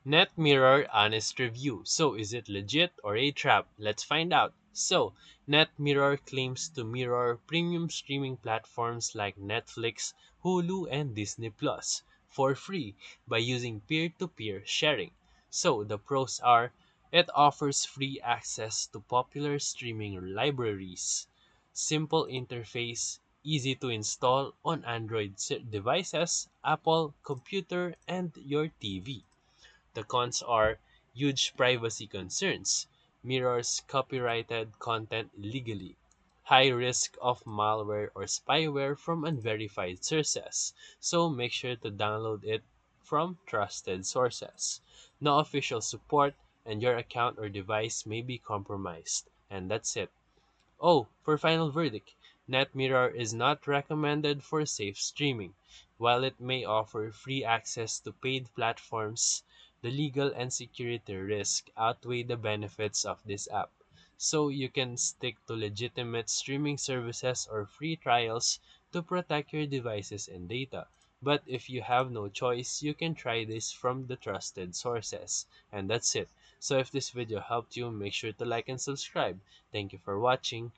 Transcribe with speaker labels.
Speaker 1: NetMirror honest review. So is it legit or a trap? Let's find out. So, NetMirror claims to mirror premium streaming platforms like Netflix, Hulu, and Disney Plus for free by using peer-to-peer sharing. So, the pros are it offers free access to popular streaming libraries, simple interface, easy to install on Android devices, Apple computer, and your TV. The cons are huge privacy concerns, mirrors copyrighted content illegally, high risk of malware or spyware from unverified sources, so make sure to download it from trusted sources. No official support, and your account or device may be compromised. And that's it. Oh, for final verdict, NetMirror is not recommended for safe streaming. While it may offer free access to paid platforms, the legal and security risk outweigh the benefits of this app. So you can stick to legitimate streaming services or free trials to protect your devices and data. But if you have no choice, you can try this from the trusted sources. And that's it. So if this video helped you, make sure to like and subscribe. Thank you for watching.